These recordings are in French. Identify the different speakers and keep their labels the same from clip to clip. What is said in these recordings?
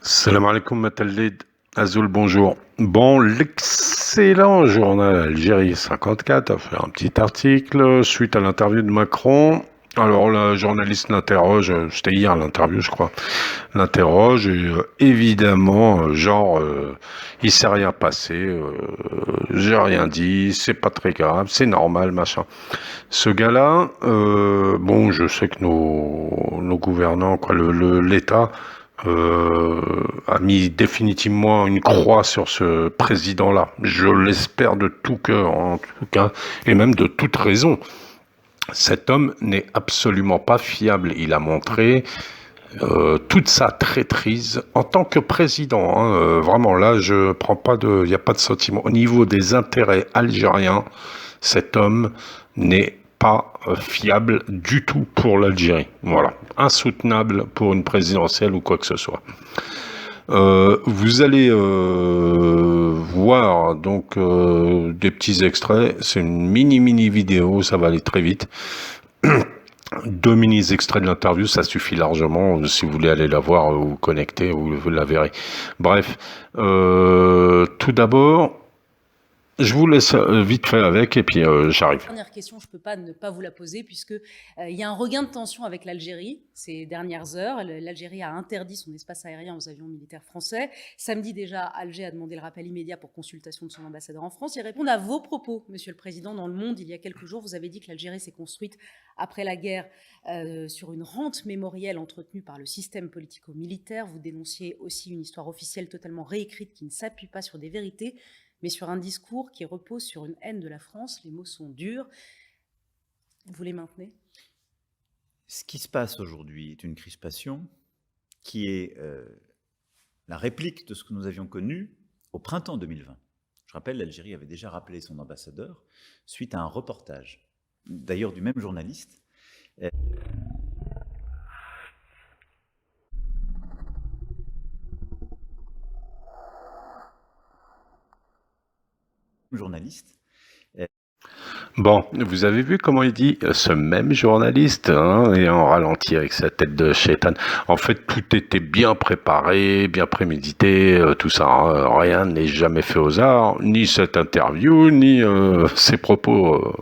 Speaker 1: Salam alaikum Matalid. Azul, bonjour. Bon, l'excellent journal Algérie 54 a fait un petit article suite à l'interview de Macron. Alors, la journaliste l'interroge, c'était hier l'interview, je crois, l'interroge et évidemment, il s'est rien passé, j'ai rien dit, c'est pas très grave, c'est normal, machin. Ce gars-là, bon, je sais que nos gouvernants, quoi, l'État, a mis définitivement une croix sur ce président-là. Je l'espère de tout cœur, en tout cas, et même de toute raison. Cet homme n'est absolument pas fiable. Il a montré toute sa traîtrise en tant que président. Hein. Vraiment, là, je prends pas de, il n'y a pas de sentiment. Au niveau des intérêts algériens, cet homme n'est pas fiable du tout pour l'Algérie. Voilà, insoutenable pour une présidentielle ou quoi que ce soit. Vous allez voir donc des petits extraits. C'est une mini vidéo, ça va aller très vite. 2 mini extraits de l'interview, ça suffit largement. Si vous voulez aller la voir ou vous connecter, vous la verrez. Bref, tout d'abord, je vous laisse vite fait avec et puis j'arrive.
Speaker 2: Dernière question, je ne peux pas ne pas vous la poser puisque il y a un regain de tension avec l'Algérie ces dernières heures. L'Algérie a interdit son espace aérien aux avions militaires français. Samedi déjà, Alger a demandé le rappel immédiat pour consultation de son ambassadeur en France. Ils répondent à vos propos, Monsieur le Président. Dans Le Monde, il y a quelques jours, vous avez dit que l'Algérie s'est construite après la guerre sur une rente mémorielle entretenue par le système politico-militaire. Vous dénonciez aussi une histoire officielle totalement réécrite qui ne s'appuie pas sur des vérités, mais sur un discours qui repose sur une haine de la France. Les mots sont durs. Vous les maintenez ?
Speaker 3: Ce qui se passe aujourd'hui est une crispation qui est la réplique de ce que nous avions connu au printemps 2020. Je rappelle, l'Algérie avait déjà rappelé son ambassadeur suite à un reportage, d'ailleurs du même journaliste.
Speaker 1: Bon, vous avez vu comment il dit ce même journaliste, hein, et en ralenti avec sa tête de chétane. En fait, tout était bien préparé, bien prémédité, tout ça. Hein. Rien n'est jamais fait aux arts, ni cette interview, ni ses propos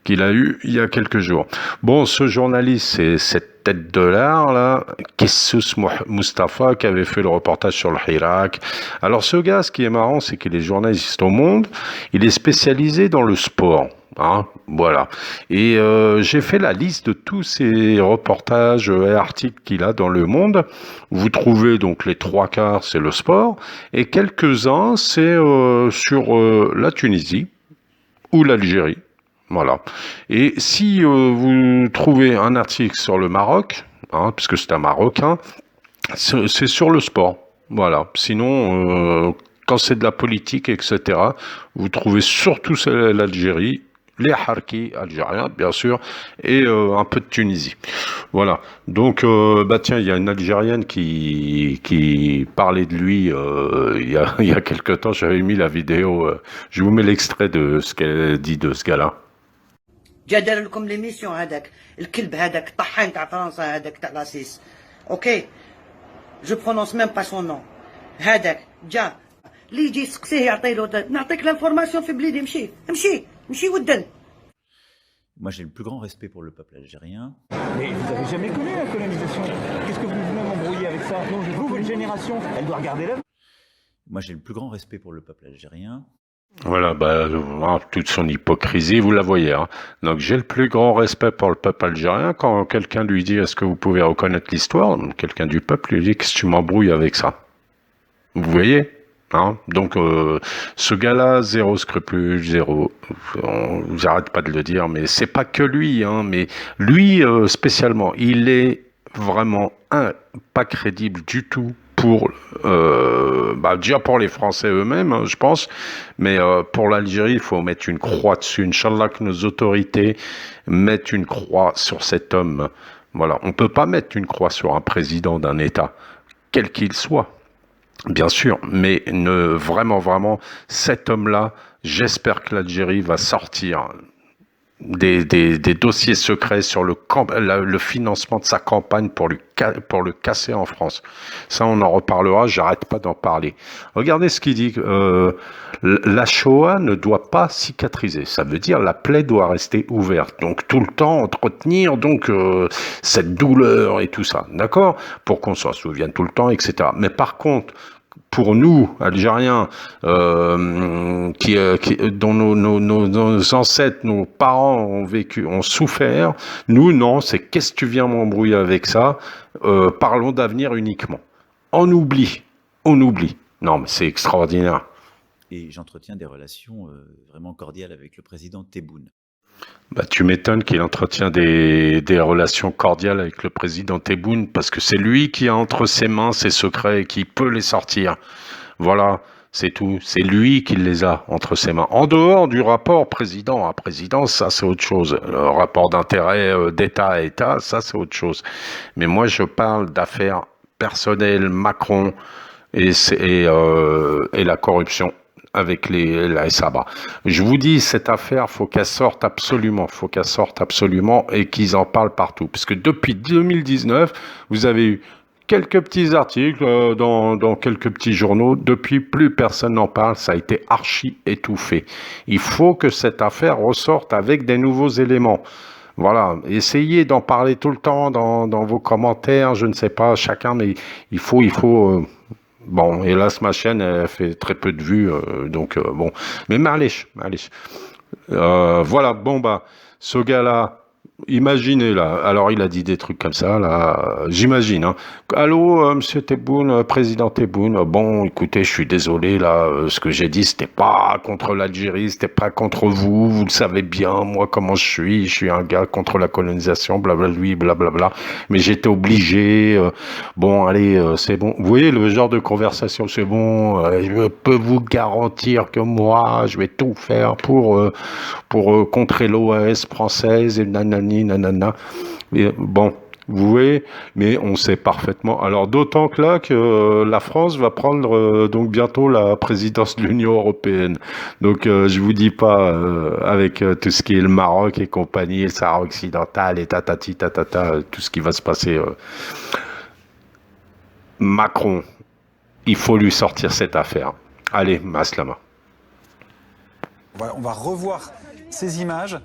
Speaker 1: qu'il a eu il y a quelques jours. Bon, ce journaliste, c'est cette tête de l'art, là, Kissous Mustafa, qui avait fait le reportage sur le Hirak. Alors, ce gars, ce qui est marrant, c'est qu'il est journaliste au Monde, il est spécialisé dans le sport. Hein, voilà. Et j'ai fait la liste de tous ces reportages et articles qu'il a dans Le Monde. Vous trouvez donc les 3/4, c'est le sport, et quelques-uns, c'est sur la Tunisie ou l'Algérie. Voilà. Et si vous trouvez un article sur le Maroc, hein, puisque c'est un Marocain, c'est sur le sport. Voilà. Sinon, quand c'est de la politique, etc., vous trouvez surtout l'Algérie, les harkis algériens, bien sûr, et un peu de Tunisie. Voilà. Donc, bah tiens, il y a une Algérienne qui parlait de lui il y a quelque temps. J'avais mis la vidéo. Je vous mets l'extrait de ce qu'elle dit de ce gars-là.
Speaker 4: جا دار لكم ليميسيون هذاك الكلب هذاك الطحان تاع فرنسا هذاك تاع لاسيس اوكي جو برونونس ميم با سون نون هذاك جا اللي يجي يسقسيه يعطي له نعطيك لانفورماسيون في بليدي مشي ودن.
Speaker 3: Moi, j'ai le plus grand respect pour le peuple algérien.
Speaker 5: Mais vous n'avez jamais connu la colonisation. Qu'est-ce que vous venez m'embrouiller avec ça? Non, vous, votre génération, elle doit regarder l'œuvre.
Speaker 3: Moi, j'ai le plus grand respect pour le peuple algérien.
Speaker 1: Voilà, bah, toute son hypocrisie, vous la voyez. Hein. Donc j'ai le plus grand respect pour le peuple algérien. Quand quelqu'un lui dit est-ce que vous pouvez reconnaître l'histoire, quelqu'un du peuple lui dit qu'est-ce que tu m'embrouilles avec ça. Vous voyez, hein. Donc ce gars-là, zéro scrupule, zéro. J'arrête pas de le dire, mais c'est pas que lui, hein, mais lui spécialement, il est vraiment pas crédible du tout. Pour déjà pour les Français eux-mêmes, hein, je pense, mais pour l'Algérie, il faut mettre une croix dessus. Inch'Allah que nos autorités mettent une croix sur cet homme. Voilà, on peut pas mettre une croix sur un président d'un État, quel qu'il soit, bien sûr, mais vraiment, cet homme-là, j'espère que l'Algérie va sortir des dossiers secrets sur le financement de sa campagne pour le casser en France. Ça, on en reparlera, j'arrête pas d'en parler. Regardez ce qu'il dit. La Shoah ne doit pas cicatriser. Ça veut dire la plaie doit rester ouverte. Donc tout le temps entretenir cette douleur et tout ça. D'accord? Pour qu'on s'en souvienne tout le temps, etc. Mais par contre, pour nous, Algériens, dont nos ancêtres, nos parents ont souffert, nous, non, c'est qu'est-ce que tu viens m'embrouiller avec ça? Parlons d'avenir uniquement. On oublie. Non, mais c'est extraordinaire.
Speaker 3: Et j'entretiens des relations vraiment cordiales avec le président Tebboune.
Speaker 1: Bah, tu m'étonnes qu'il entretient des relations cordiales avec le président Tebboune, parce que c'est lui qui a entre ses mains ses secrets et qui peut les sortir. Voilà, c'est tout. C'est lui qui les a entre ses mains. En dehors du rapport président à président, ça c'est autre chose. Le rapport d'intérêt d'État à État, ça c'est autre chose. Mais moi je parle d'affaires personnelles, Macron et la corruption avec la SABA. Je vous dis, cette affaire, faut qu'elle sorte absolument, et qu'ils en parlent partout. Parce que depuis 2019, vous avez eu quelques petits articles dans quelques petits journaux. Depuis, plus personne n'en parle. Ça a été archi étouffé. Il faut que cette affaire ressorte avec des nouveaux éléments. Voilà, essayez d'en parler tout le temps dans vos commentaires, je ne sais pas, chacun, mais il faut bon, hélas, ma chaîne, elle fait très peu de vues, donc bon. Mais معليش. Voilà, bon bah, ce gars-là, imaginez là, alors il a dit des trucs comme ça, là, j'imagine, hein. Allô, monsieur Tebboune, président Tebboune, bon, écoutez, je suis désolé, là, ce que j'ai dit, c'était pas contre l'Algérie, c'était pas contre vous, vous le savez bien, moi, comment je suis un gars contre la colonisation, blablabla, blablabla, mais j'étais obligé, bon, allez, c'est bon. Vous voyez, le genre de conversation, c'est bon, je peux vous garantir que moi, je vais tout faire pour contrer l'OAS française, et nanana. Et bon, vous voyez, mais on sait parfaitement. Alors d'autant que là, que la France va prendre donc bientôt la présidence de l'Union européenne. Donc je vous dis pas avec tout ce qui est le Maroc et compagnie, le Sahara occidental et tatata, tout ce qui va se passer. Macron, il faut lui sortir cette affaire. Allez, Maslama.
Speaker 6: On va revoir ces images.